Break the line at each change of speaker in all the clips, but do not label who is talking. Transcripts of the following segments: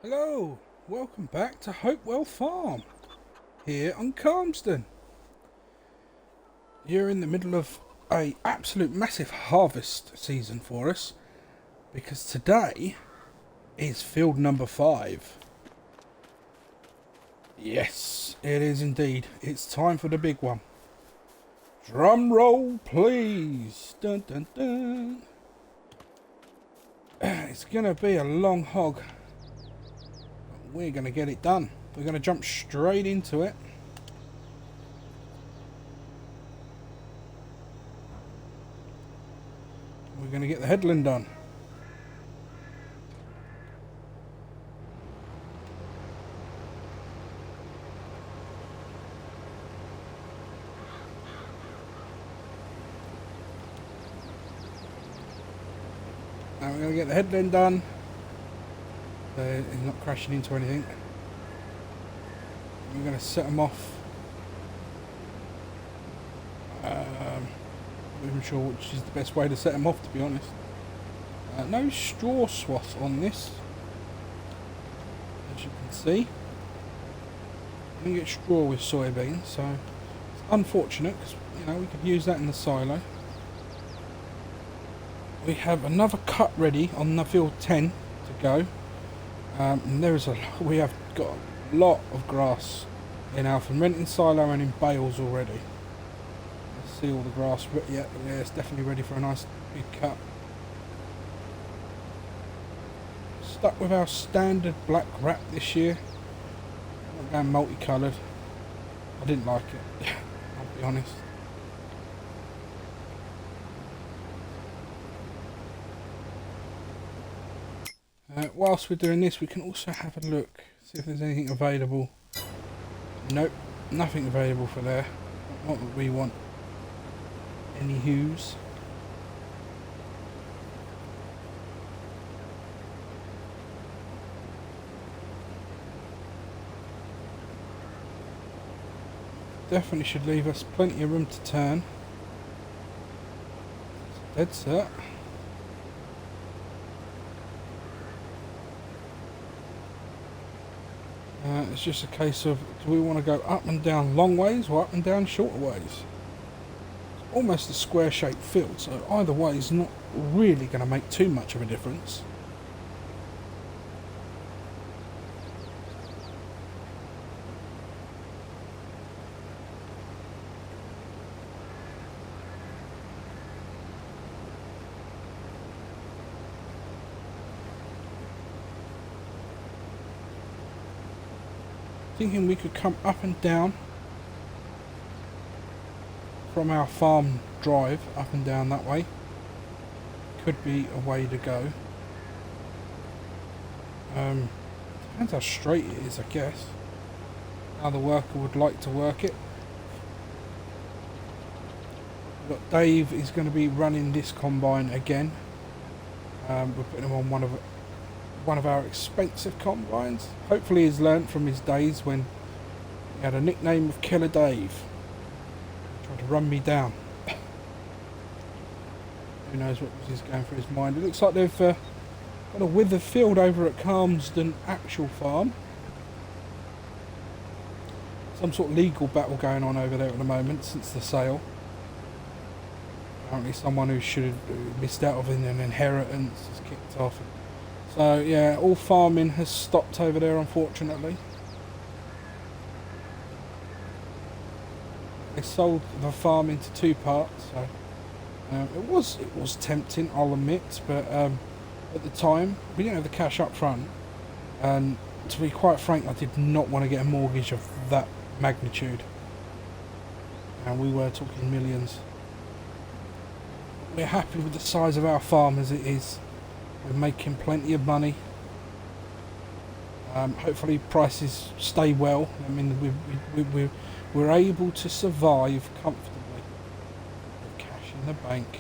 Hello, welcome back to Hopewell Farm, here on Calmsden. You're in the middle of a absolute massive harvest season for us, because today is field number 5. Yes, it is indeed. It's time for the big one. Drum roll, please. Dun dun dun. It's gonna be a long hog. We're going to get it done. We're going to jump straight into it. We're going to get the headland done. Now we're going to get the headland done. He's not crashing into anything. We're going to set them off. I'm not even sure which is the best way to set them off, to be honest. No straw swath on this, as you can see. You can get straw with soybeans, so it's unfortunate because we could use that in the silo. We have another cut ready on the field 10 to go. And we have got a lot of grass in our fermenting silo and in bales already. Let's see all the grass, but yeah, it's definitely ready for a nice big cut. Stuck with our standard black wrap this year. Not going multicoloured. I didn't like it, I'll be honest. Whilst we're doing this, we can also have a look, see if there's anything available. Nope, nothing available for there. Not what we want. Any hues? Definitely should leave us plenty of room to turn. Dead set. It's just a case of, do we want to go up and down long ways or up and down shorter ways? It's almost a square shaped field, so either way is not really going to make too much of a difference. Thinking we could come up and down from our farm drive, up and down that way. Could be a way to go. Depends how straight it is, I guess. How the worker would like to work it. We've got Dave is going to be running this combine again. We're putting him on one of our expensive combines. Hopefully he's learnt from his days when he had a nickname of Killer Dave. He tried to run me down. Who knows what was going through his mind. It looks like they've got a withered field over at Calmsden actual farm. Some sort of legal battle going on over there at the moment since the sale. Apparently someone who should have missed out of an inheritance has kicked off. So yeah, all farming has stopped over there, unfortunately. They sold the farm into 2 parts, so it was tempting, I'll admit, but at the time we didn't have the cash up front, and to be quite frank, I did not want to get a mortgage of that magnitude, and we were talking millions. We're happy with the size of our farm as it is. We're making plenty of money. Hopefully prices stay well. I mean, we're able to survive comfortably with cash in the bank.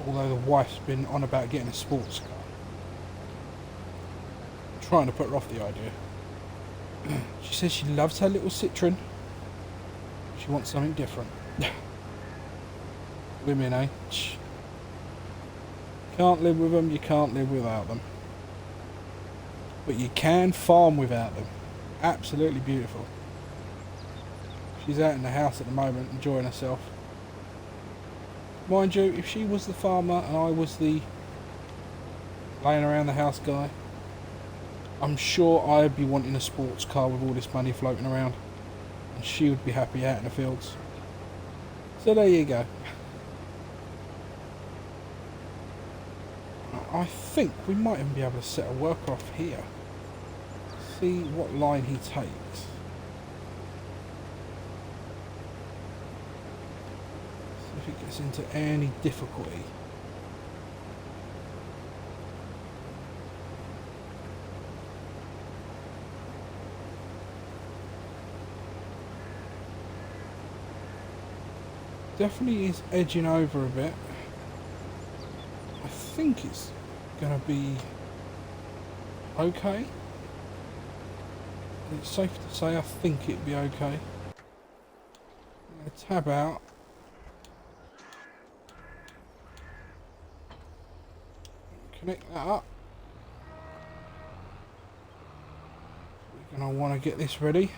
Although the wife's been on about getting a sports car. I'm trying to put her off the idea. She says she loves her little Citroen. She wants something different. Women, eh? Can't live with them, you can't live without them. but you can farm without them. Absolutely beautiful. She's out in the house at the moment enjoying herself. Mind you, if she was the farmer and I was the laying around the house guy, I'm sure I'd be wanting a sports car with all this money floating around, and she would be happy out in the fields. So there you go. I think we might even be able to set a worker off here. See what line he takes. See if it gets into any difficulty. Definitely is edging over a bit. I think it's going to be okay. It's safe to say I think it'd be okay. I'm going to tab out. Connect that up. We're going to want to get this ready.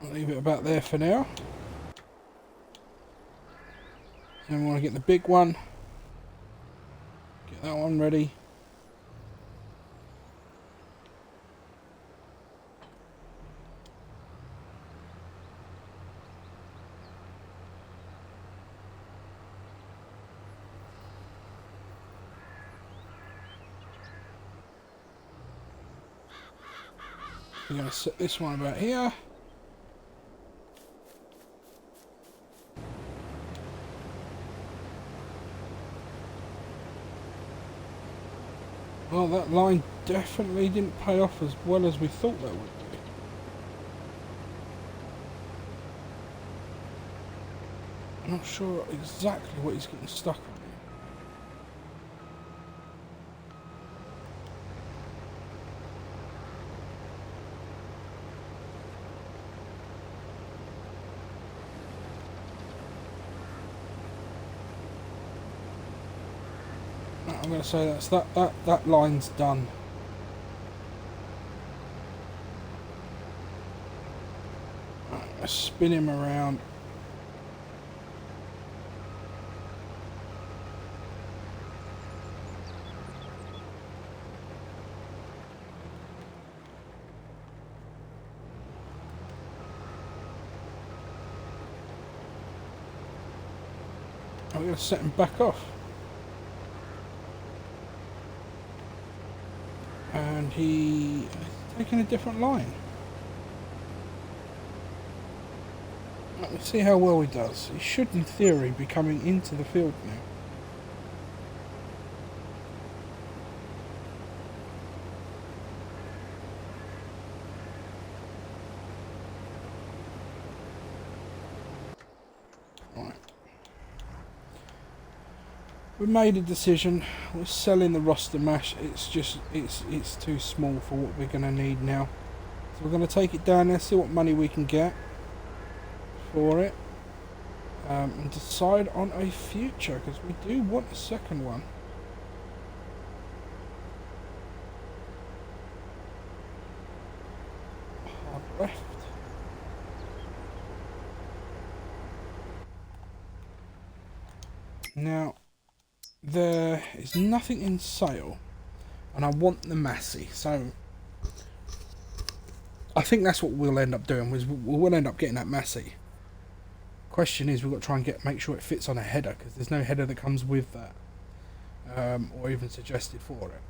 I'll leave it about there for now. Then we want to get the big one. Get that one ready. We're going to set this one about here. Well, that line definitely didn't pay off as well as we thought that would be. I'm not sure exactly what he's getting stuck on here. I'm going to say that's that line's done. Right, let's spin him around. I'm going to set him back off. And he's taking a different line. Let's see how well he does. He should, in theory, be coming into the field now. Right. We made a decision. We're selling the roster mash. It's just it's too small for what we're going to need now. So we're going to take it down there, see what money we can get for it, and decide on a future, because we do want a second one. Hard left. Now, there is nothing in sale, and I want the Massey, so I think that's what we'll end up doing. We'll end up getting that Massey. Question is, we've got to try and make sure it fits on a header, because there's no header that comes with that, or even suggested for it,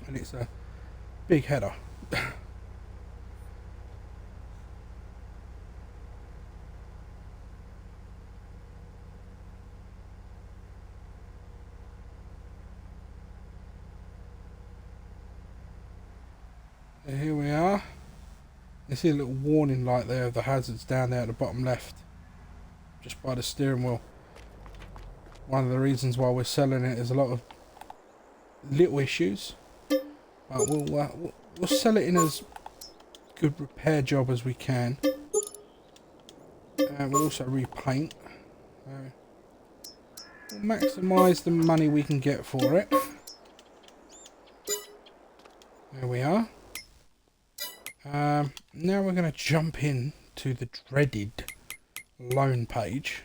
and it's a big header. Here we are. You see a little warning light there of the hazards down there at the bottom left, just by the steering wheel. one of the reasons why we're selling it is a lot of little issues. But we'll sell it in as good repair job as we can. And we'll also repaint. We'll maximise the money we can get for it. There we are. Now we're going to jump in to the dreaded loan page.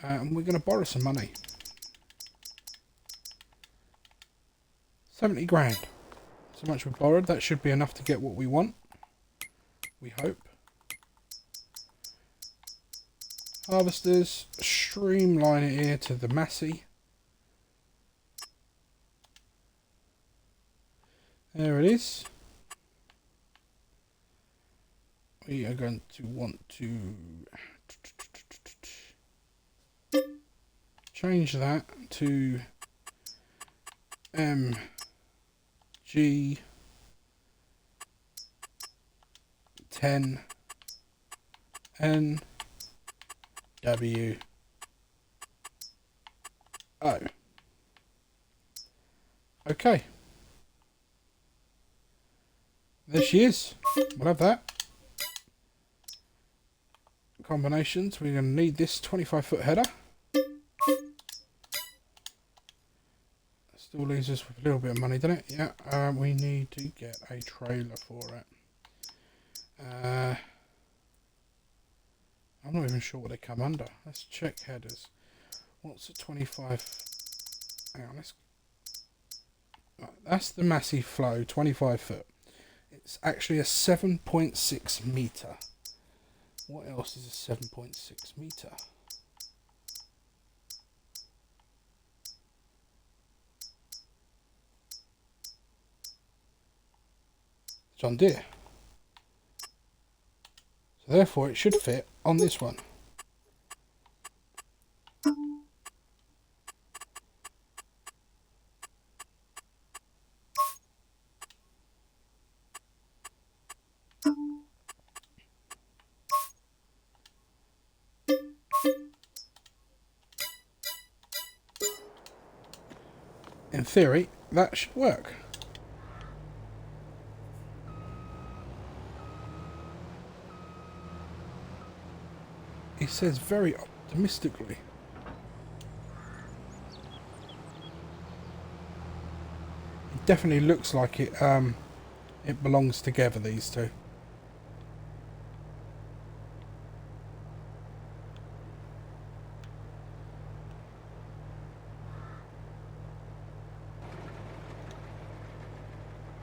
And we're going to borrow some money. 70 grand. So much we borrowed. That should be enough to get what we want. We hope. Harvesters. Streamline it here to the Massey. There it is. We are going to want to change that to MG 10 NW O. Okay. There she is. We'll have that. Combinations. We're going to need this 25-foot header. Still leaves us with a little bit of money, doesn't it? Yeah. We need to get a trailer for it. I'm not even sure what they come under. Let's check headers. What's a 25? Hang on. Right, that's the Massey Flow, 25 foot. It's actually a 7.6 meter. What else is a 7.6 meter? John Deere. So therefore it should fit on this one. In theory, that should work. He says very optimistically. It definitely looks like it belongs together, these two.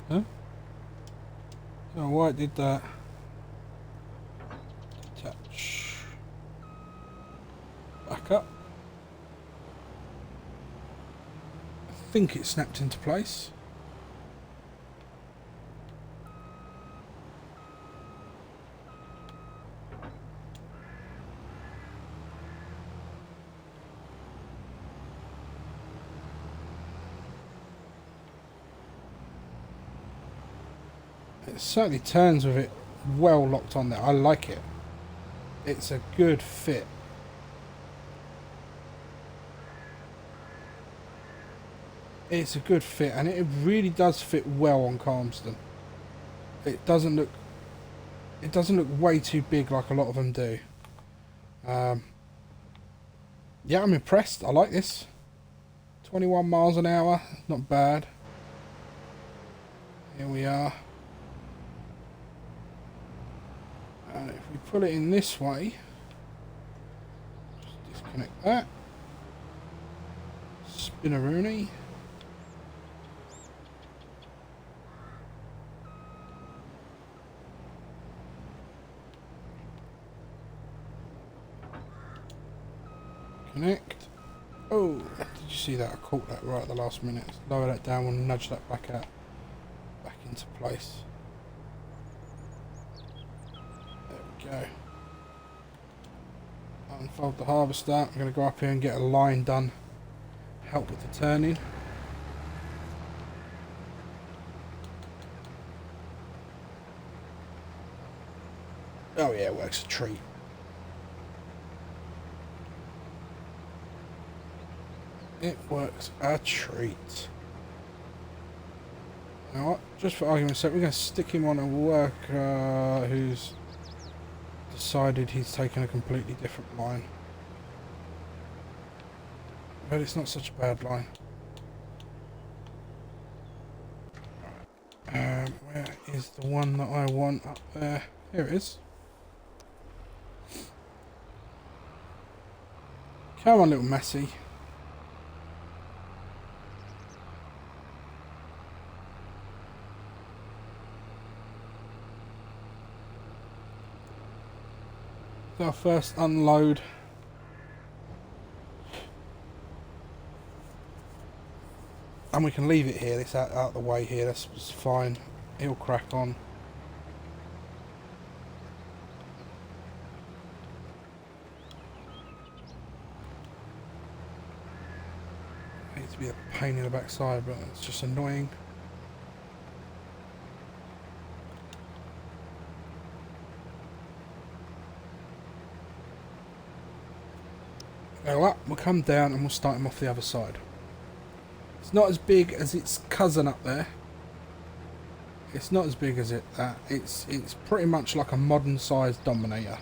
Huh? Oh, why it did that? Attach. Back up. I think it snapped into place. It certainly turns with it well locked on there. I like it. It's a good fit. It's a good fit, and it really does fit well on Calmsden. It doesn't look way too big like a lot of them do. Yeah, I'm impressed. I like this. 21 miles an hour, not bad. Here we are. And if we pull it in this way, just disconnect that. Spinneroonie. Connect. Oh, did you see that? I caught that right at the last minute. Let's lower that down and nudge that back out, back into place. There we go. Unfold the harvester. I'm going to go up here and get a line done. Help with the turning. Oh yeah, it works a treat. It works a treat. You know what? Just for argument's sake, we're going to stick him on a worker who's decided he's taken a completely different line. But it's not such a bad line. Where is the one that I want up there? Here it is. Come on, little Messi. It's our first unload. And we can leave it here. It's out of the way here. That's fine. He'll crack on. Needs to be a pain in the backside, but it's just annoying. Go up, we'll come down, and we'll start him off the other side. It's not as big as its cousin up there. It's not as big as it. It's pretty much like a modern-sized Dominator.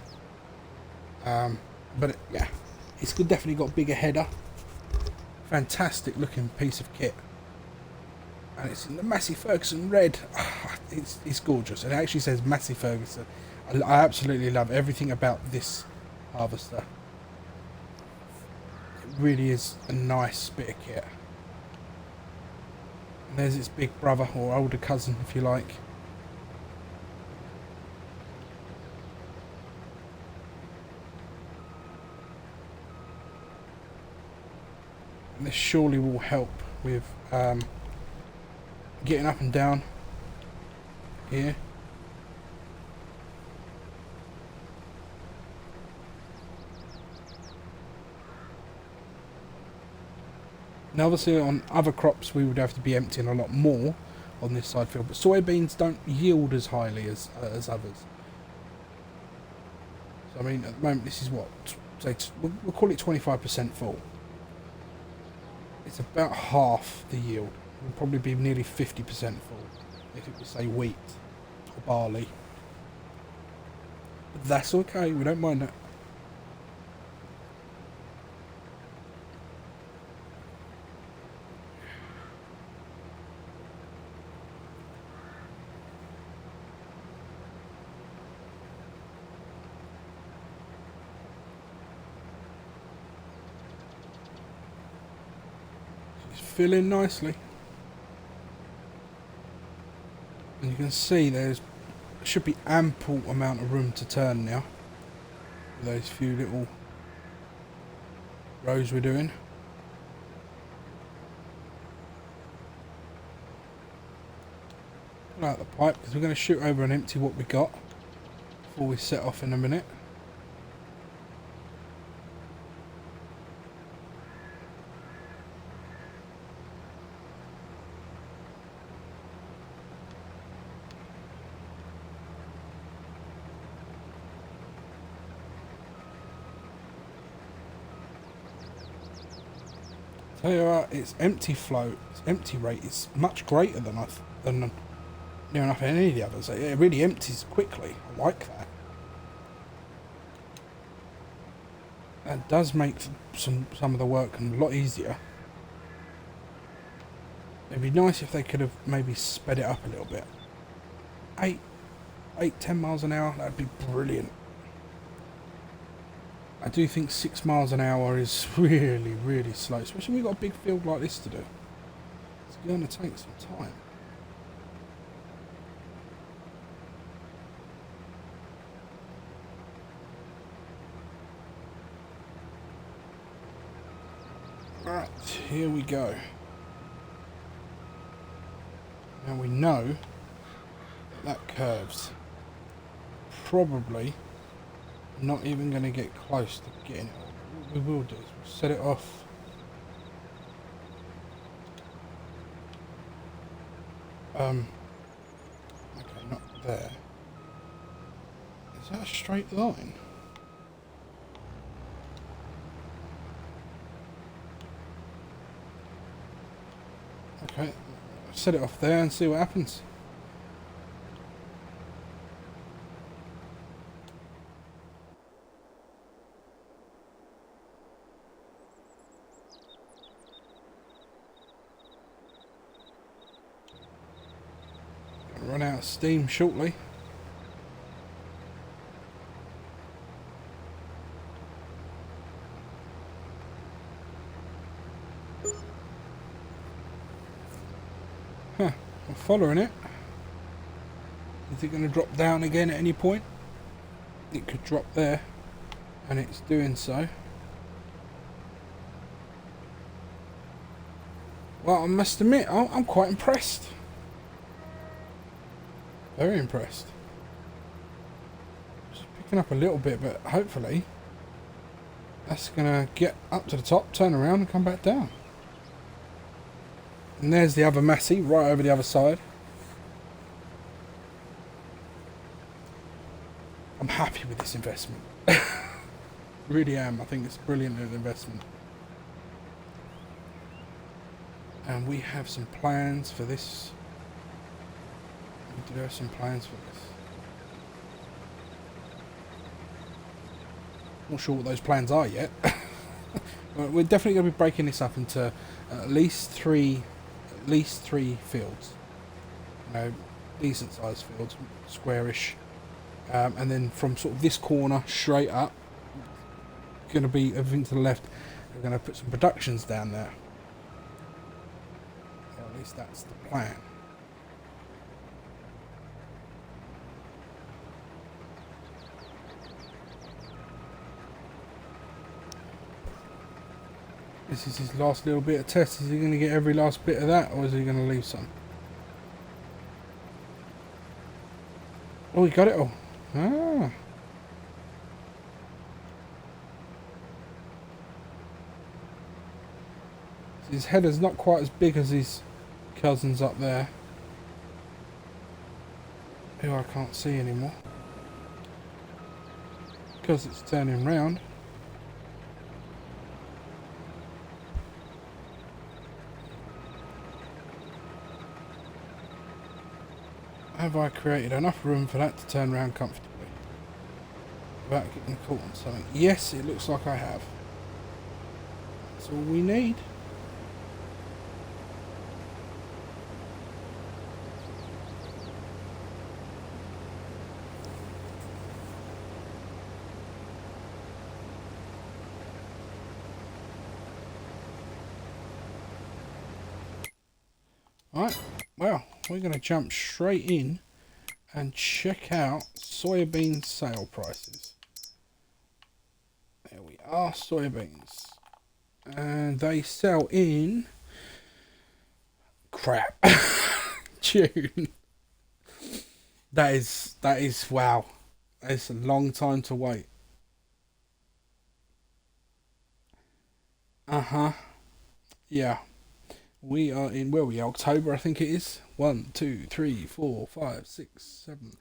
But yeah, it's definitely got a bigger header. Fantastic-looking piece of kit, and it's in the Massey Ferguson red. It's gorgeous. It actually says Massey Ferguson. I absolutely love everything about this harvester. It really is a nice bit of kit. And there's its big brother, or older cousin if you like. And this surely will help with getting up and down here. Now obviously on other crops we would have to be emptying a lot more on this side field, but soybeans don't yield as highly as others. So I mean at the moment this is what, say we'll call it 25% full. It's about half the yield. It would probably be nearly 50% full if it was say wheat or barley. But that's okay, we don't mind that. Filling nicely, and you can see there should be ample amount of room to turn now with those few little rows we're doing. Pull out the pipe because we're going to shoot over and empty what we got before we set off in a minute. Tell you what, its empty flow, its empty rate is much greater than near enough any of the others. It really empties quickly. I like that. That does make some of the work a lot easier. It'd be nice if they could have maybe sped it up a little bit. 10 miles an hour, that'd be brilliant. I do think 6 miles an hour is really, really slow, especially when we've got a big field like this to do. It's going to take some time. Right, here we go. Now we know that curves. Probably not even going to get close to getting it. What we will do is we'll set it off. Okay, not there. Is that a straight line? Okay, set it off there and see what happens. Run out of steam shortly. Huh, I'm following it. Is it going to drop down again at any point? It could drop there, and it's doing so. Well, I must admit, I'm quite impressed. Very impressed. Just picking up a little bit, but hopefully that's going to get up to the top, turn around and come back down. And there's the other Massey right over the other side. I'm happy with this investment. Really am. I think it's a brilliant investment. And we have some plans for this. We do have some plans for this. Not sure what those plans are yet. We're definitely going to be breaking this up into at least three fields. You know, decent sized fields, squarish. And then from sort of this corner straight up, going to be everything to the left. We're going to put some productions down there. Or at least that's the plan. This is his last little bit of test. Is he going to get every last bit of that, or is he going to leave some? Oh, he got it all. Ah. His header's not quite as big as his cousins up there, who I can't see anymore because it's turning round. Have I created enough room for that to turn around comfortably without getting caught on something? Yes, it looks like I have. That's all we need. Right, well, we're going to jump straight in and check out soybean sale prices. There we are, soybeans. And they sell in... crap. June. That is, wow. It's a long time to wait. Uh-huh. Yeah. We are in, where are we? October, I think it is. 1, 2, 3, 4, 5, 6, 7,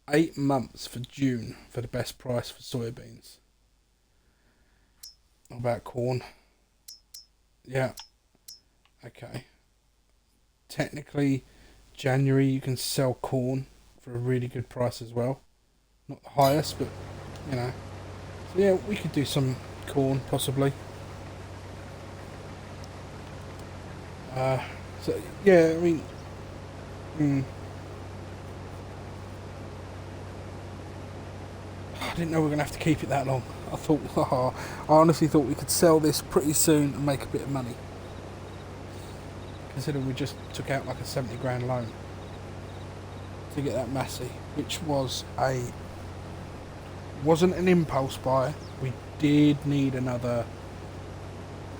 8 months for June for the best price for soybeans. What about corn? Yeah. Okay. Technically, January you can sell corn for a really good price as well. Not the highest, but you know. So yeah, we could do some corn possibly. So yeah, I mean, I didn't know we were gonna have to keep it that long. I thought, I honestly thought we could sell this pretty soon and make a bit of money. Considering we just took out like a 70 grand loan to get that Massey, which wasn't an impulse buy. We did need another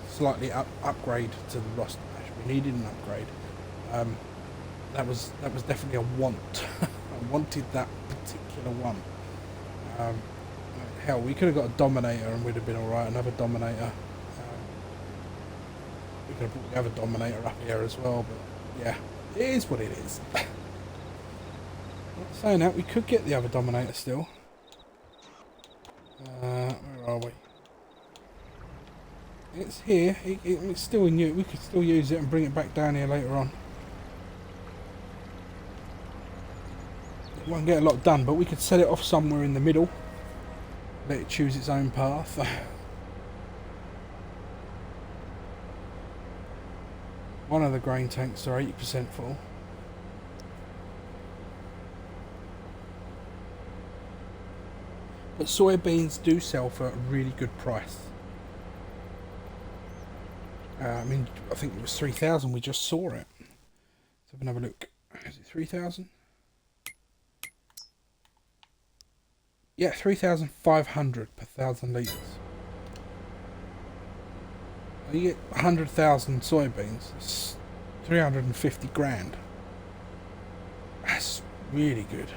slightly upgrade to the roster. We needed an upgrade. That was definitely a want. I wanted that particular one. Hell, we could have got a Dominator and we'd have been alright. Another Dominator. We could have brought the other Dominator up here as well, but yeah, it is what it is. Saying that, we could get the other Dominator still. Where are we? It's here. It's still in use. We could still use it and bring it back down here later on. won't get a lot done, but we could set it off somewhere in the middle. Let it choose its own path. One of the grain tanks are 80% full. But soybeans do sell for a really good price. I mean, I think it was 3,000. We just saw it. Let's have another look. Is it 3,000? Yeah, 3,500 per 1,000 litres. You get 100,000 soybeans. It's 350 grand. That's really good.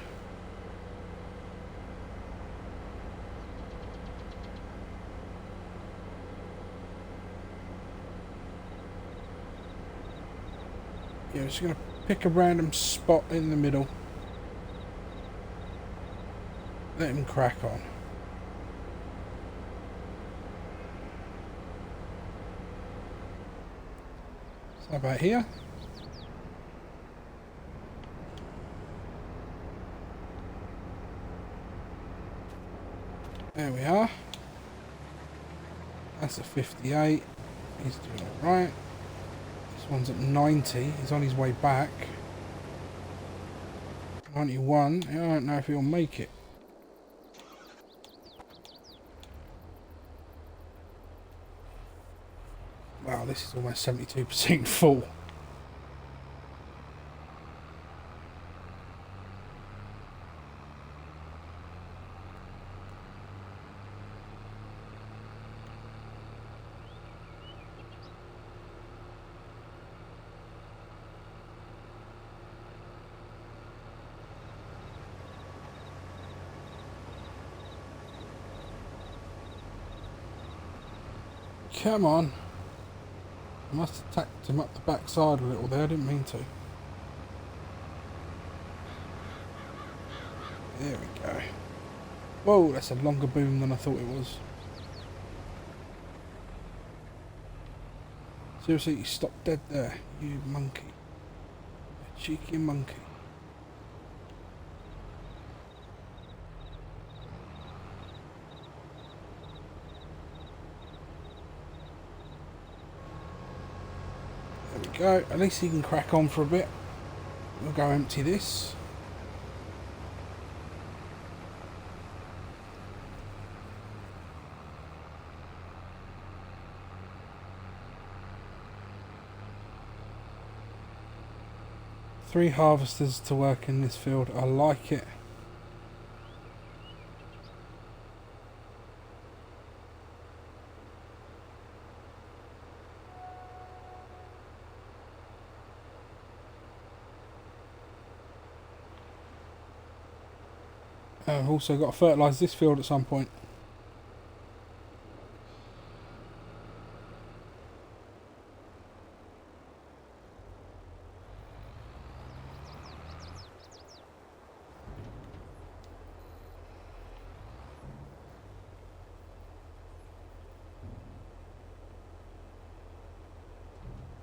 Yeah, I'm just going to pick a random spot in the middle. Let him crack on. So about here. There we are. That's a 58. He's doing alright. This one's at 90. He's on his way back. 91. I don't know if he'll make it. Wow, this is almost 72% full. Come on. I must have tacked him up the backside a little there, I didn't mean to. There we go. Whoa, that's a longer boom than I thought it was. Seriously, you stopped dead there, you monkey. You cheeky monkey. There we go, at least he can crack on for a bit. We'll go empty this. Three harvesters to work in this field, I like it. I've also got to fertilise this field at some point.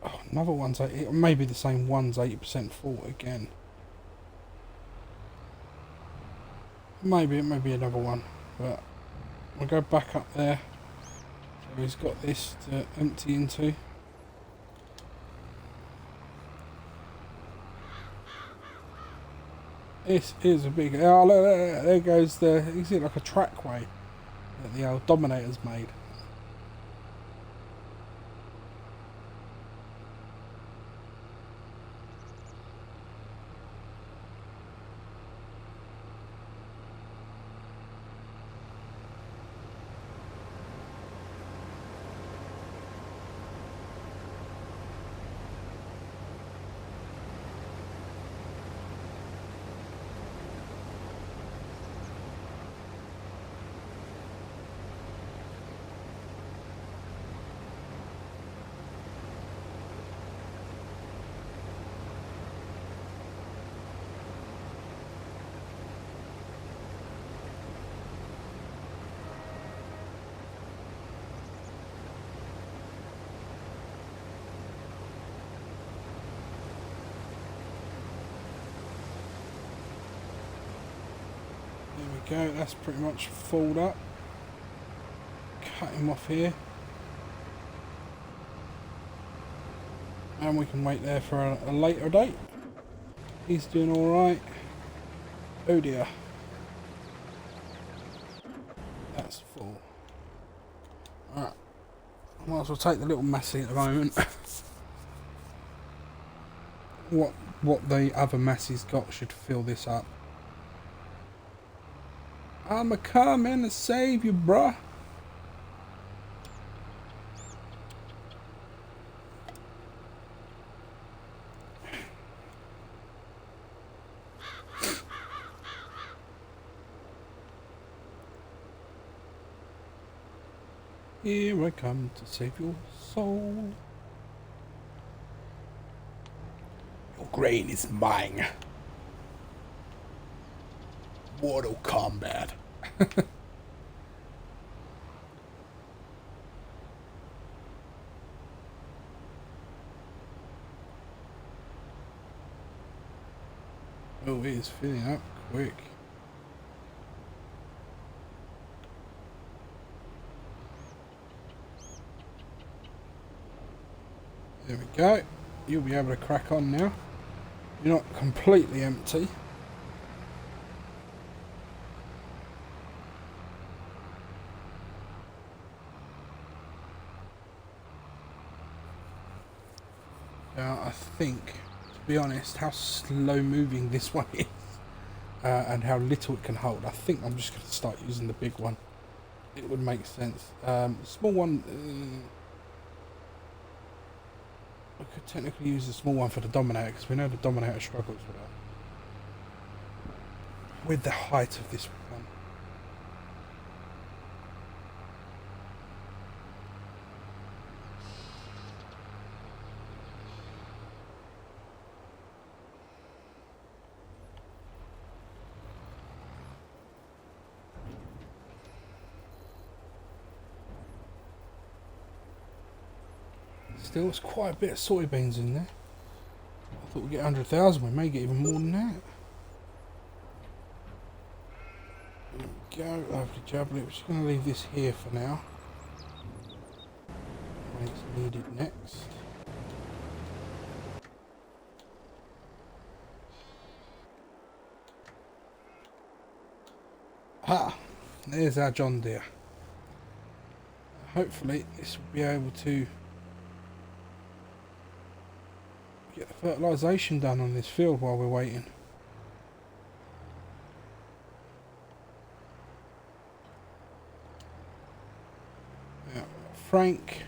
Oh, another one's 80, maybe the same one's 80% full again. Maybe it may be another one, but we'll go back up there. So he's got this to empty into. This is a big. Oh, look, there goes the. You see, like a trackway that the old Dominator's made. go, that's pretty much fulled up. Cut him off here. And we can wait there for a later date. He's doing alright. Oh dear. That's full. Alright. I might as well take the little Massey at the moment. What the other Massey's got should fill this up. I'ma come in and save you, bruh. Here I come to save your soul. Your grain is mine. Mortal Kombat. Oh, it is filling up quick. There we go. You'll be able to crack on now. You're not completely empty. I think, to be honest, how slow moving this one is and how little it can hold, I think I'm just going to start using the big one. It would make sense. The small one, I could technically use the small one for the Dominator, because we know the Dominator struggles with that. With the height of this one. Still, it's quite a bit of soybeans in there. I thought we'd get 100,000, we may get even more than that. There we go, lovely jubbly. We're just going to leave this here for now. When it's needed next. Ah, there's our John Deere. Hopefully this will be able to get the fertilisation done on this field while we're waiting. Yeah, Frank,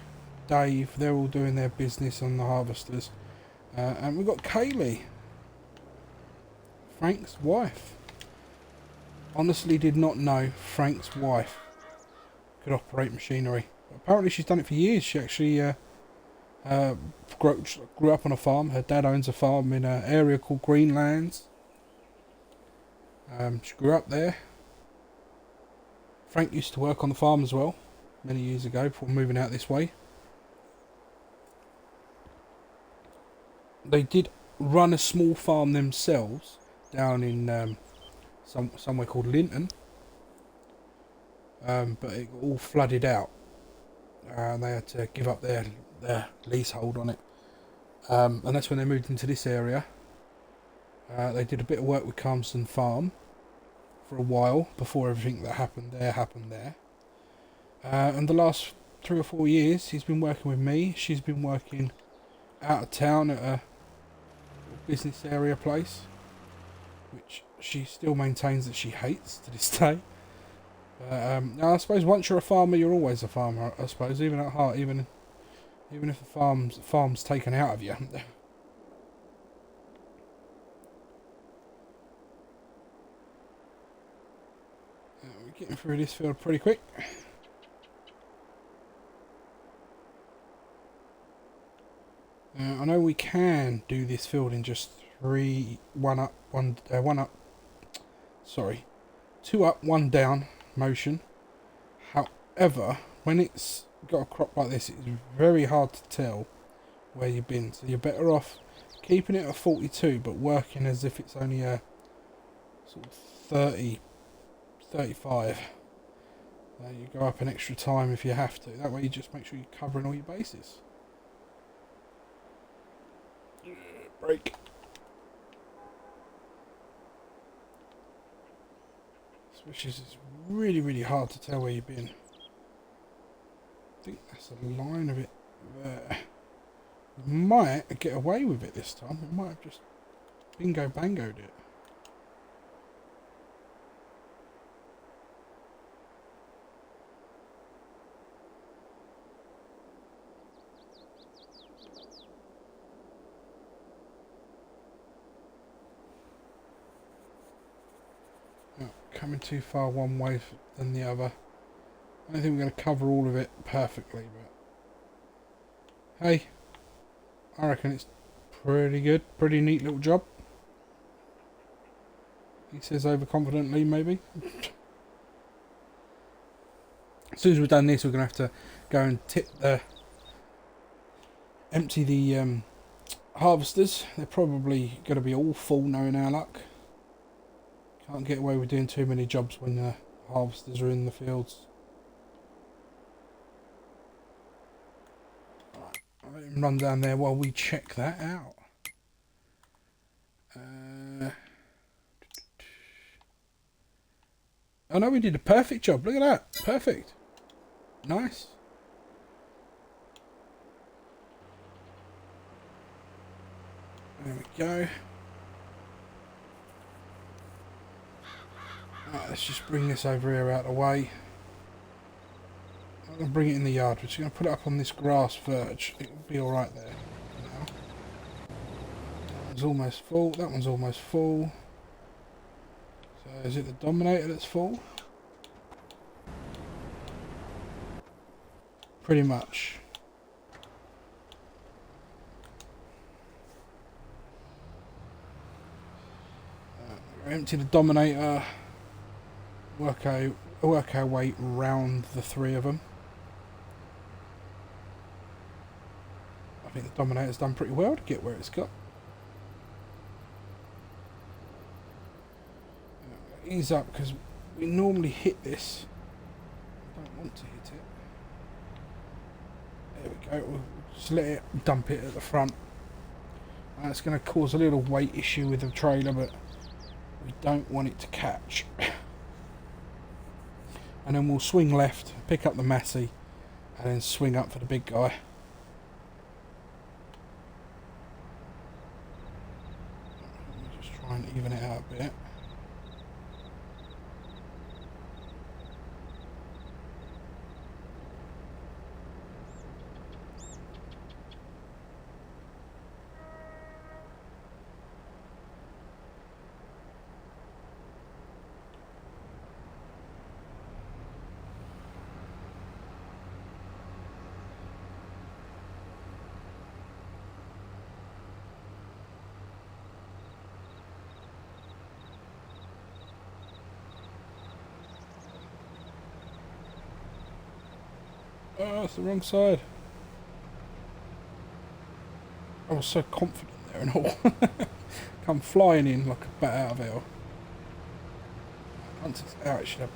Dave, they're all doing their business on the harvesters. And we've got Kaylee, Frank's wife. Honestly did not know Frank's wife could operate machinery. Apparently she's done it for years. She actually grew up on a farm. Her dad owns a farm in an area called Greenlands. She grew up there. Frank used to work on the farm as well many years ago before moving out this way. They did run a small farm themselves down in somewhere called Linton, but it got all flooded out and they had to give up their leasehold on it, and that's when they moved into this area. They did a bit of work with Calmsden farm for a while before everything that happened there, and the last 3 or 4 years he's been working with me. She's been working out of town at a business area place, which she still maintains that she hates to this day. Now I suppose once you're a farmer, you're always a farmer. I suppose, even at heart, even if the farm's taken out of you. We're getting through this field pretty quick. I know we can do this field in just 2 up, 1 down motion. However, when it's got a crop like this, it's very hard to tell where you've been. So you're better off keeping it at 42, but working as if it's only a sort of 30 35. You go up an extra time if you have to. That way you just make sure you're covering all your bases. Brake. Especially as it's really, really hard to tell where you've been. I think that's a line of it there. We might get away with it this time. We might have just bingo bangoed it. Oh, coming too far one way than the other. I don't think we're going to cover all of it perfectly, but hey, I reckon it's pretty good, pretty neat little job. He says overconfidently, maybe. As soon as we've done this, we're going to have to go and empty the harvesters. They're probably going to be all full, knowing our luck. Can't get away with doing too many jobs when the harvesters are in the fields. Right, I'll let him run down there while we check that out. Oh no, we did a perfect job. Look at that. Perfect. Nice. There we go. Right, let's just bring this over here out of the way. I'm going to bring it in the yard. We're just going to put it up on this grass verge. It'll be alright there. Now. That one's almost full. That one's almost full. So is it the Dominator that's full? Pretty much. Empty the Dominator. Work our way round the three of them. I think the Dominator's done pretty well to get where it's got. Ease up because we normally hit this. I don't want to hit it. There we go. We'll just let it dump it at the front. That's going to cause a little weight issue with the trailer, but we don't want it to catch. And then we'll swing left, pick up the Massey, and then swing up for the big guy. Let me just try and even it out a bit. Oh, that's the wrong side. I was so confident there and all. Come flying in like a bat out of hell. Once it's out, it should have...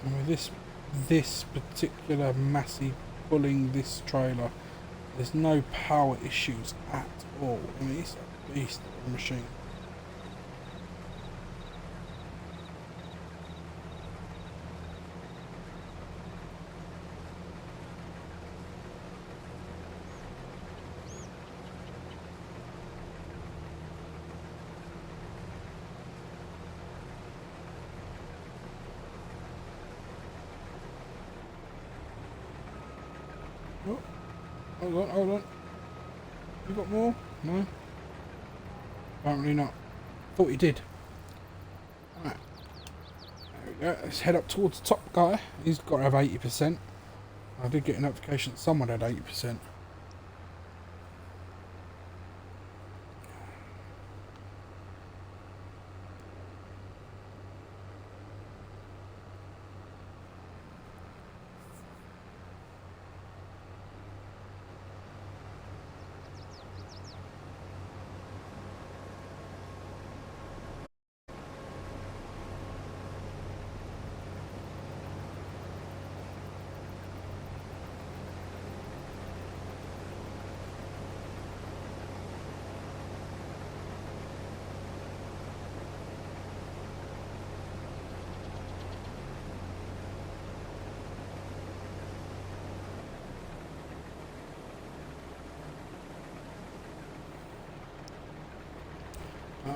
And with this particular Massey pulling this trailer, there's no power issues at all. I mean, it's a beast of a machine. Oh, hold on. You got more? No? Apparently not. Thought you did. Right. There we go. Let's head up towards the top guy. He's got to have 80%. I did get a notification that someone had 80%.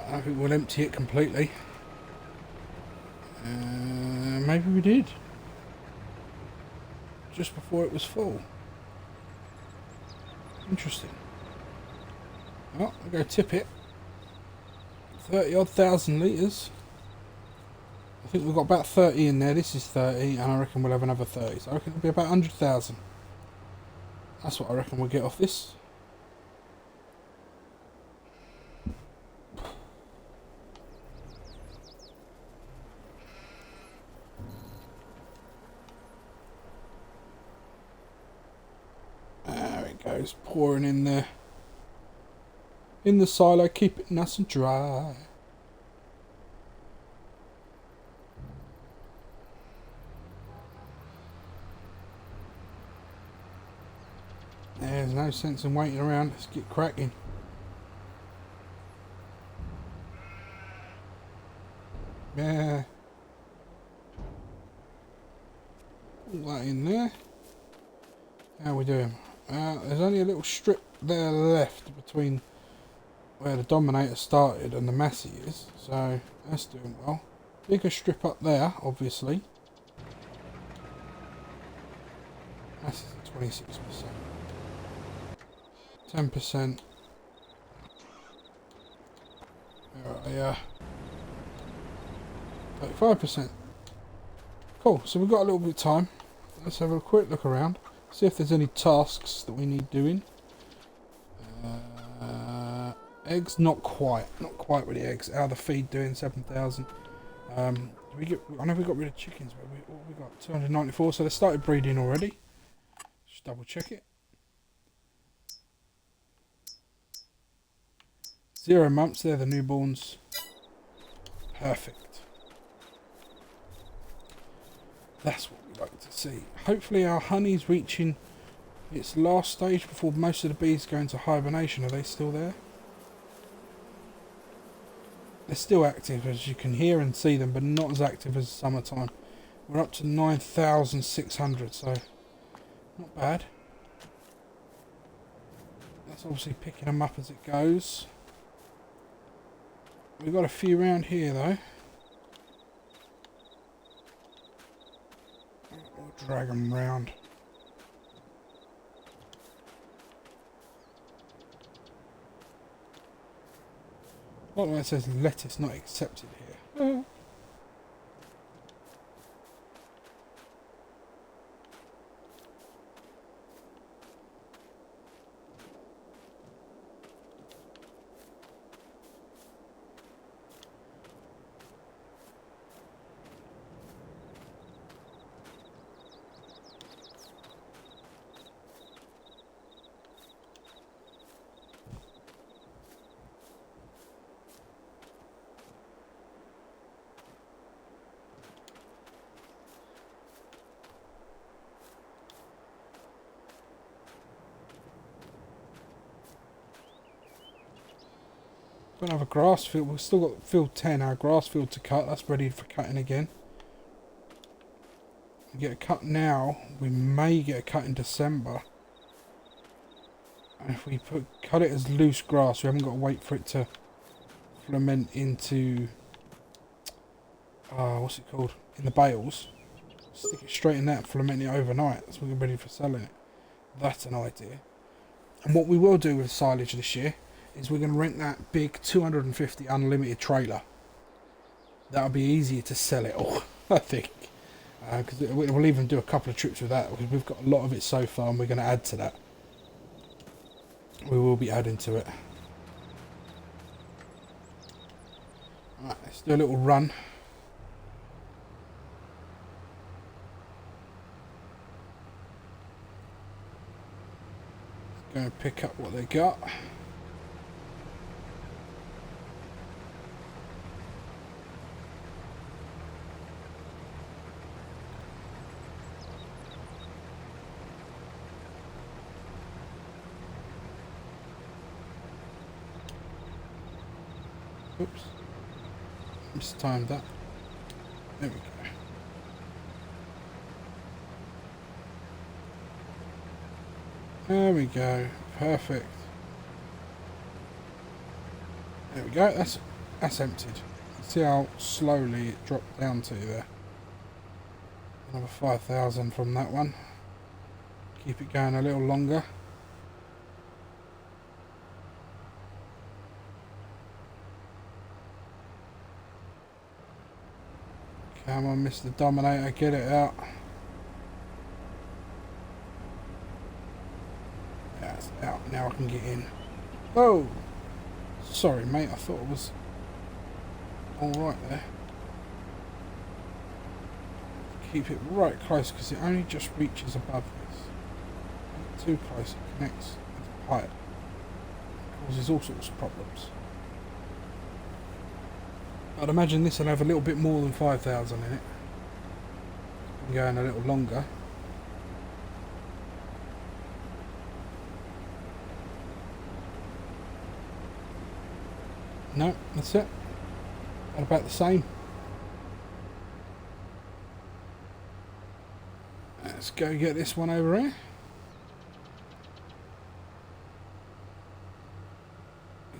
I think we'll empty it completely. Maybe we did. Just before it was full. Interesting. Well, I'll go tip it. 30 odd thousand litres. I think we've got about 30 in there. This is 30, and I reckon we'll have another 30. So I reckon it'll be about 100,000. That's what I reckon we'll get off this. There it goes, pouring in there. In the silo, keep it nice and dry. There's no sense in waiting around. Let's get cracking. Yeah. Put that in there. How are we doing? There's only a little strip there left between where the Dominator started and the Massey is, so that's doing well. Bigger strip up there, obviously. That's 26%. 10%. Yeah. 35%. Cool, so we've got a little bit of time. Let's have a quick look around. See if there's any tasks that we need doing. Eggs, not quite with the eggs. How the feed doing? 7,000. I know we got rid of chickens, but we got 294. So they started breeding already. Just double check it. 0 months. They're the newborns. Perfect. That's what we like to see. Hopefully our honey's reaching its last stage before most of the bees go into hibernation. Are they still there? They're still active, as you can hear and see them, but not as active as summertime. We're up to 9,600, so not bad. That's obviously picking them up as it goes. We've got a few around here though. We'll drag them round. What it says lettuce not accepted here. Got another grass field. We've still got field 10, our grass field to cut. That's ready for cutting again. We get a cut now. We may get a cut in December. And if we cut it as loose grass, we haven't got to wait for it to ferment into what's it called? In the bales. Stick it straight in that and ferment it overnight. That's when we're ready for selling it. That's an idea. And what we will do with silage this year is we're going to rent that big 250 unlimited trailer. That'll be easier to sell it all, I think. Because we'll even do a couple of trips with that, because we've got a lot of it so far and we're going to add to that. We will be adding to it. Right, let's do a little run. Go and pick up what they got. Oops, mistimed that. There we go. There we go. Perfect. There we go. That's That's emptied. See how slowly it dropped down to there. Another 5,000 from that one. Keep it going a little longer. Come on, Mr. Dominator, get it out. Yeah, it's out. Now I can get in. Whoa! Sorry, mate. I thought it was alright there. Keep it right close because it only just reaches above this. Not too close, it connects with the pipe. It causes all sorts of problems. I'd imagine this will have a little bit more than 5,000 in it. It's been going a little longer. No, that's it. About the same. Let's go get this one over here.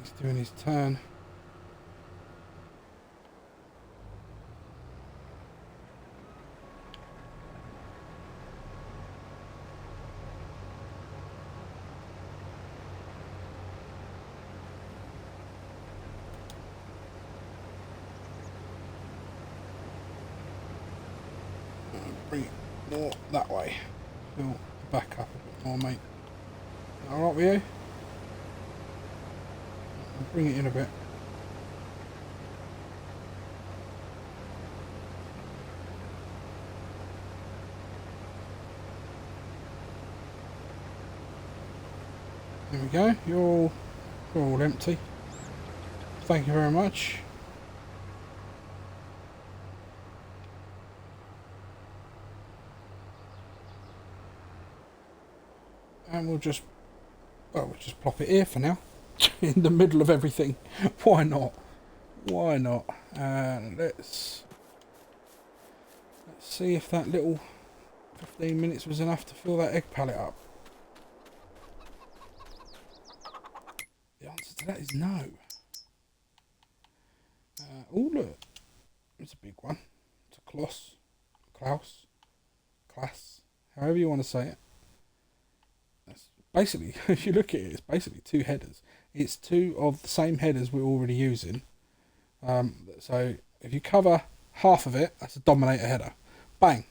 He's doing his turn. Bring it more that way. Fill the back up a bit more, mate. Alright with you? I'll bring it in a bit. There we go. You're all empty. Thank you very much. And we'll just plop it here for now. In the middle of everything. Why not? Why not? And let's see if that little 15 minutes was enough to fill that egg pallet up. The answer to that is no. Oh look, it's a big one. It's a class, however you want to say it. That's basically, if you look at it, it's basically two headers. It's two of the same headers we're already using. So if you cover half of it, that's a Dominator header. Bang!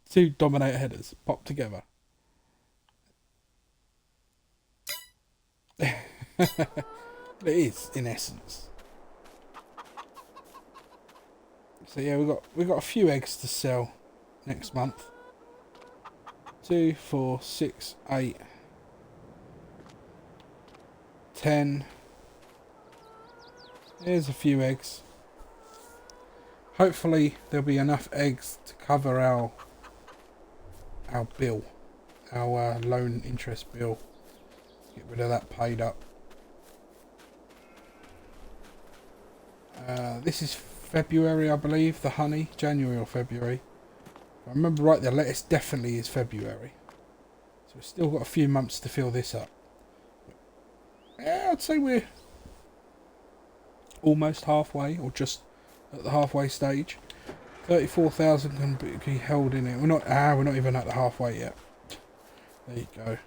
Two Dominator headers popped together. It is, in essence. So yeah, we've got a few eggs to sell next month. 2, 4, 6, 8, 10. There's a few eggs. Hopefully there'll be enough eggs to cover our bill, our loan interest bill. Get rid of that paid up. This is February, I believe, the honey. January or February. If I remember right, the lettuce definitely is February. So we've still got a few months to fill this up. Yeah, I'd say we're almost halfway, or just at the halfway stage. 34,000 can be held in it. We're not even at the halfway yet. There you go.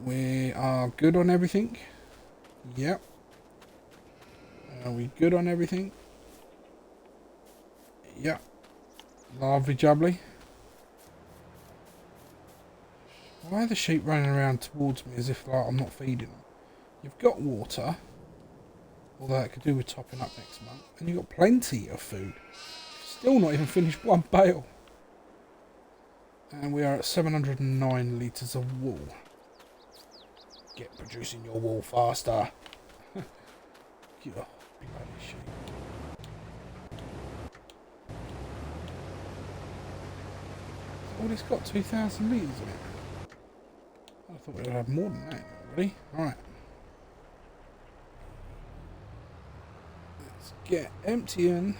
We are good on everything. Yep. Are we good on everything? Yep. Lovely jubbly. Why are the sheep running around towards me as if like I'm not feeding them? You've got water, although that could do with topping up next month, and you've got plenty of food. Still not even finished one bale. And we are at 709 litres of wool. Get producing your wool faster. Big bloody sheep. Oh, it's got 2,000 litres in it. I thought it would have more than that already. Right. Let's get emptying.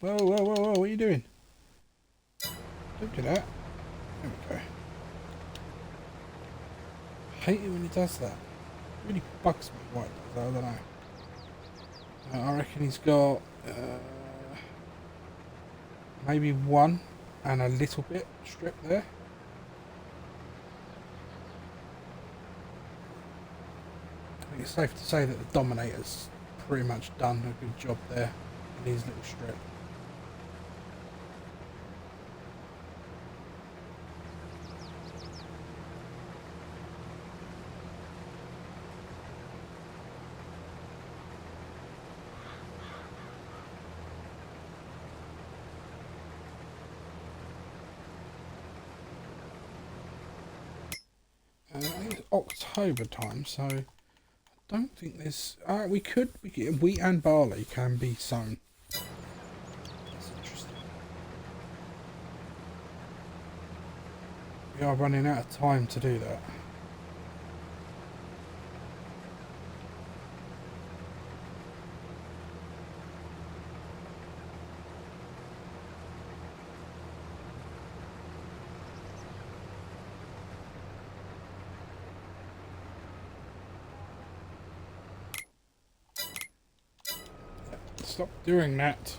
Whoa, whoa, whoa, whoa, what are you doing? Don't do that. There we go. I hate it when he does that. It really bugs me why it does that, I don't know. I reckon he's got maybe one and a little bit strip there. I think it's safe to say that the Dominator's pretty much done a good job there in his little strip. It's October time, so I don't think there's. Wheat and barley can be sown. That's interesting. We are running out of time to do that. Stop doing that.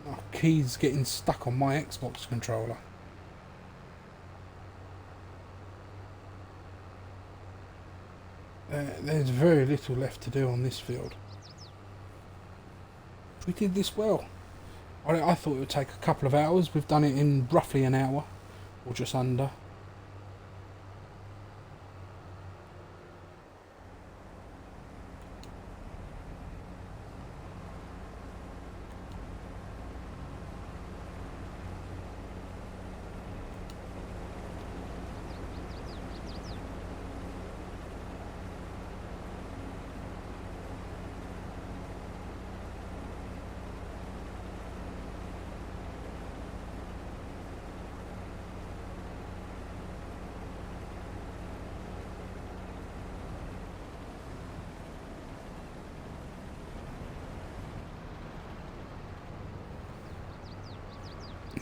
My key's getting stuck on my Xbox controller. There's very little left to do on this field. We did this well. I thought it would take a couple of hours. We've done it in roughly an hour, or just under.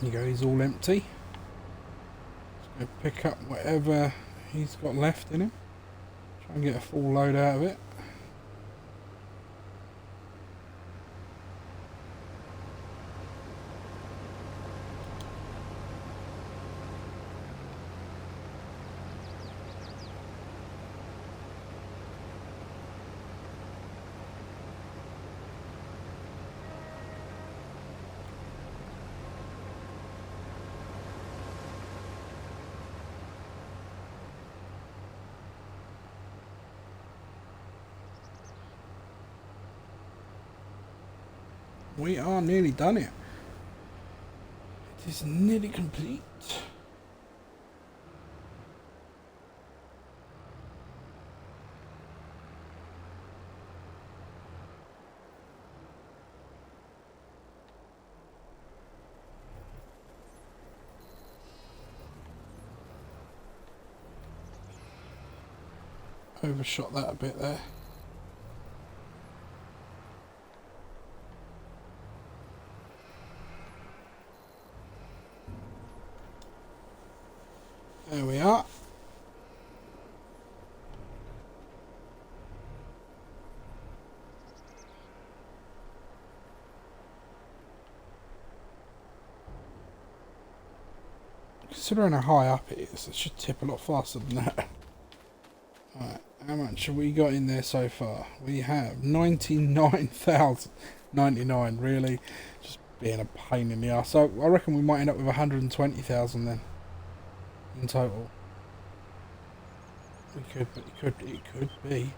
There you go, he's all empty. Just going to pick up whatever he's got left in him. Try and get a full load out of it. We are nearly done it. It is nearly complete. Overshot that a bit there. There we are. Considering how high up it is, it should tip a lot faster than that. Alright, how much have we got in there so far? We have 99,099, really. Just being a pain in the arse. So I reckon we might end up with 120,000 then. In total. It could be.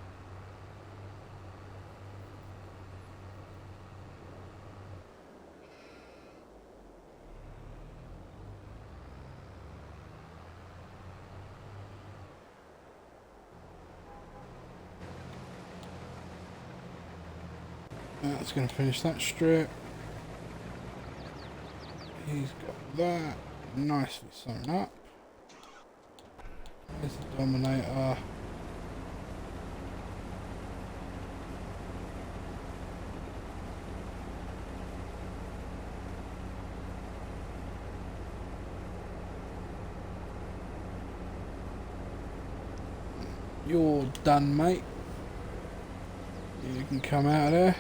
That's going to finish that strip. He's got that nicely sewn up. There's the Dominator. You're done, mate. You can come out of there.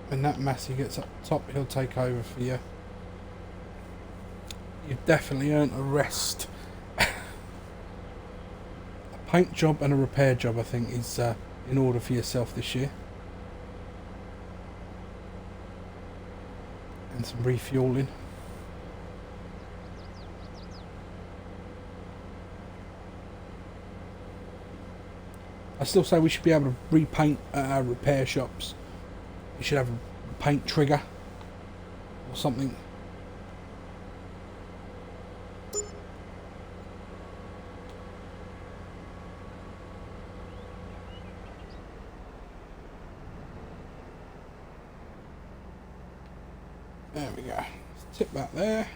When that Massey gets up top, he'll take over for you. You've definitely earned a rest. A paint job and a repair job, I think, is in order for yourself this year. And some refueling. I still say we should be able to repaint our repair shops. We should have a paint trigger or something. There we go. Let's tip that there.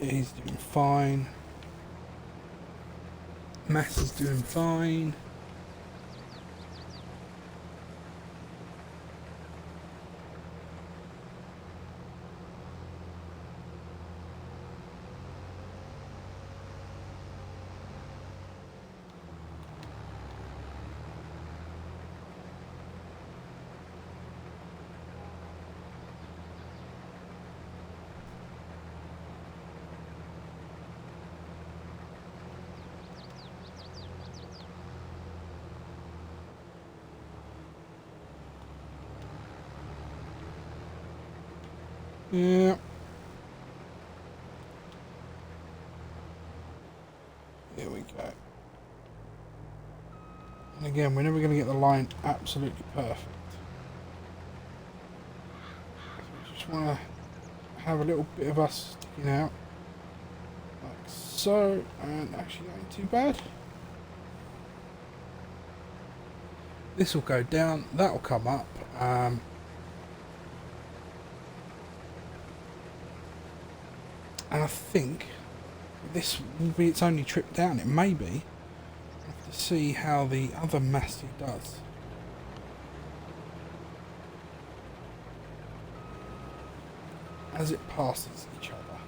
Yeah, he's doing fine. Mass is doing fine. Yeah. Here we go. And again, we're never going to get the line absolutely perfect. So we just want to have a little bit of us sticking out. Like so. And actually that ain't too bad. This will go down. That will come up. And I think this will be its only trip down. It may be. We'll have to see how the other Massey does. As it passes each other.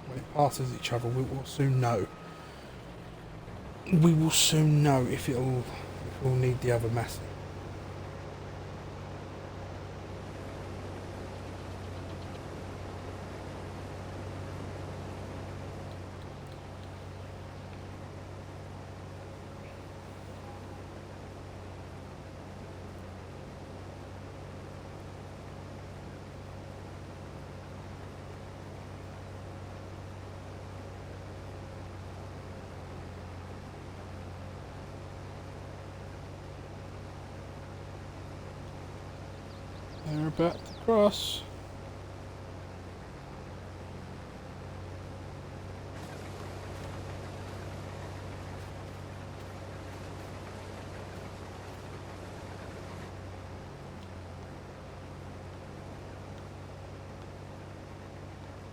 When it passes each other, we will soon know. We will soon know if it'll need the other Massey. They're about to cross.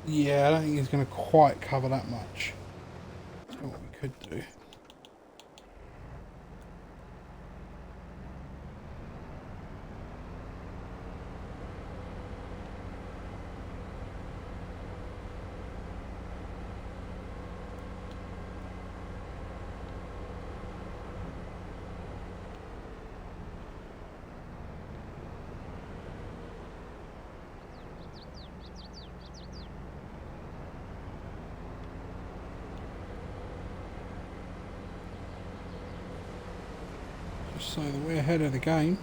Yeah, I don't think he's going to quite cover that much. That's what we could do. So that we're ahead of the game.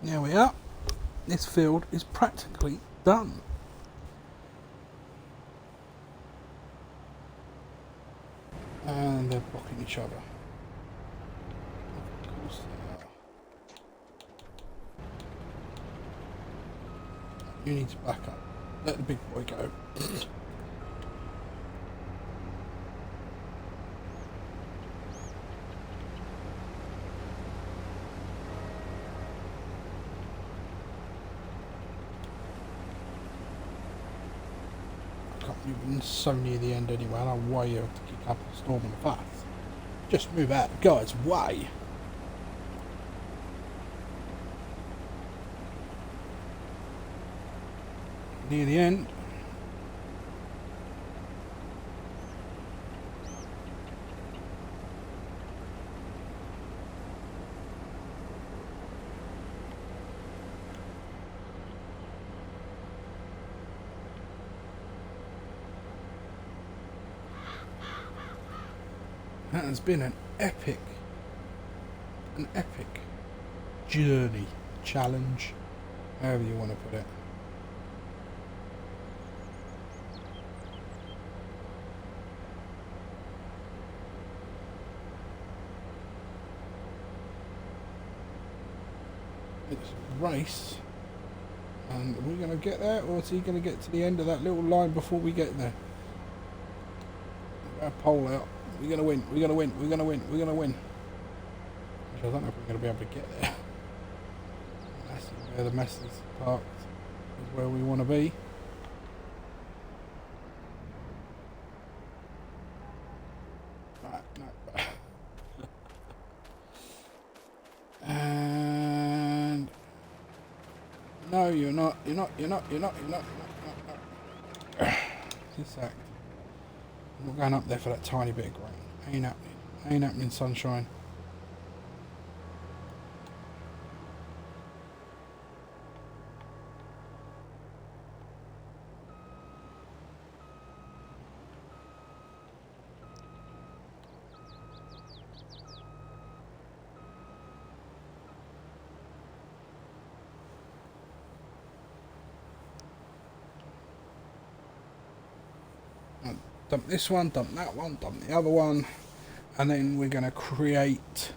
There we are. This field is practically done. And they're blocking each other. Of course they are. You need to back up. Let the big boy go. You've been so near the end anyway, and I'm way to kick up a storm on the path. Just move out of God's way. Near the end. That has been an epic journey, challenge, however you want to put it. It's a race, and are we going to get there, or is he going to get to the end of that little line before we get there? Our pole out. We're going to win, we're going to win, we're going to win, we're going to win. Which I don't know if we're going to be able to get there. That's where the mess is parked, is where we want to be. Right, no. And no, you're not. Just act. I'm not going up there for that tiny bit of grain. Ain't happening. Ain't happening, sunshine. Dump this one, dump that one, dump the other one, and then we're going to create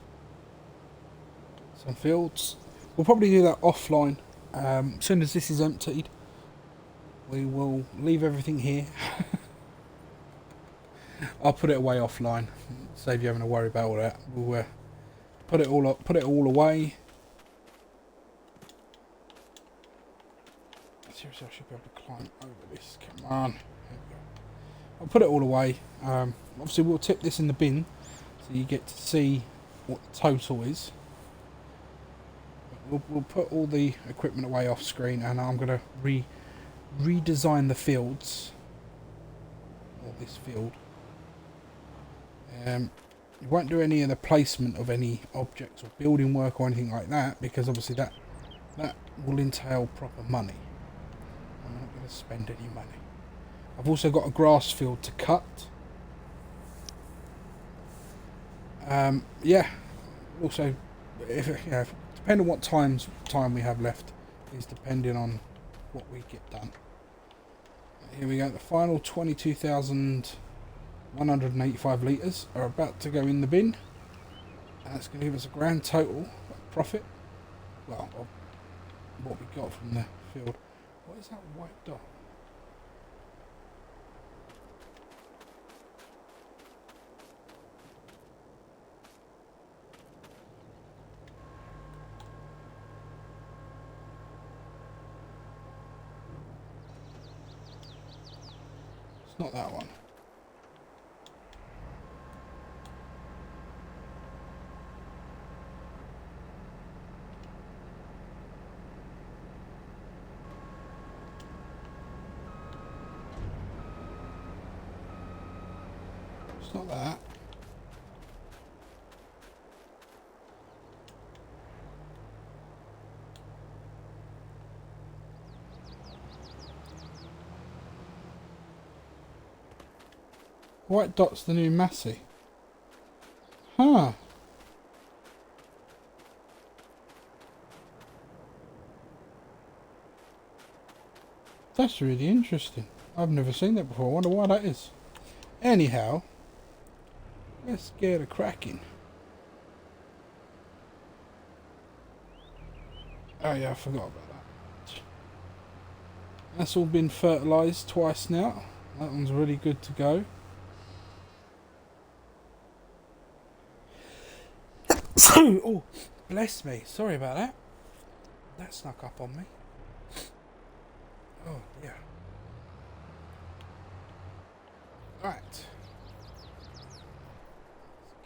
some fields. We'll probably do that offline. As soon as this is emptied, we will leave everything here. I'll put it away offline, save you having to worry about all that. We'll put it all up, put it all away. Seriously, I should be able to climb over this. Come on. I'll put it all away. Obviously we'll tip this in the bin so you get to see what the total is. We'll put all the equipment away off screen, and I'm going to redesign the fields, or this field. You won't do any of the placement of any objects or building work or anything like that, because obviously that will entail proper money. I'm not going to spend any money. I've also got a grass field to cut. Yeah. Also, depending on what time we have left, is depending on what we get done. Here we go. The final 22,185 litres are about to go in the bin. And that's going to give us a grand total profit. Well, of what we got from the field. What is that white dot? Not that one. It's not that. White dot's the new Massey. Huh. That's really interesting. I've never seen that before. I wonder why that is. Anyhow, let's get a cracking. Oh yeah, I forgot about that. That's all been fertilised twice now. That one's really good to go. Oh, bless me. Sorry about that. That snuck up on me. Oh dear. Right. Let's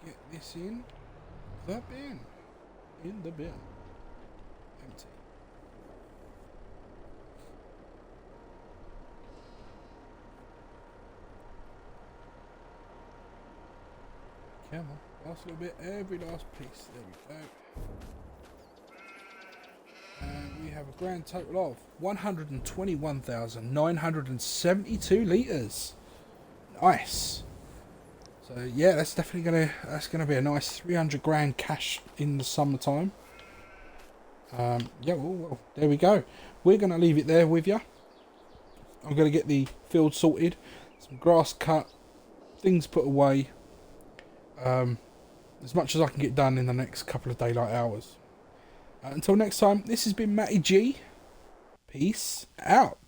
get this in the bin. In the bin. Empty. Come on. Last little bit. Every last piece. There we go. And we have a grand total of 121,972 litres. Nice. So yeah, that's definitely gonna be a nice 300 grand cash in the summertime. Yeah, well, there we go. We're gonna leave it there with you. I'm gonna get the field sorted, some grass cut, things put away. As much as I can get done in the next couple of daylight hours. Until next time, this has been Matty G. Peace out.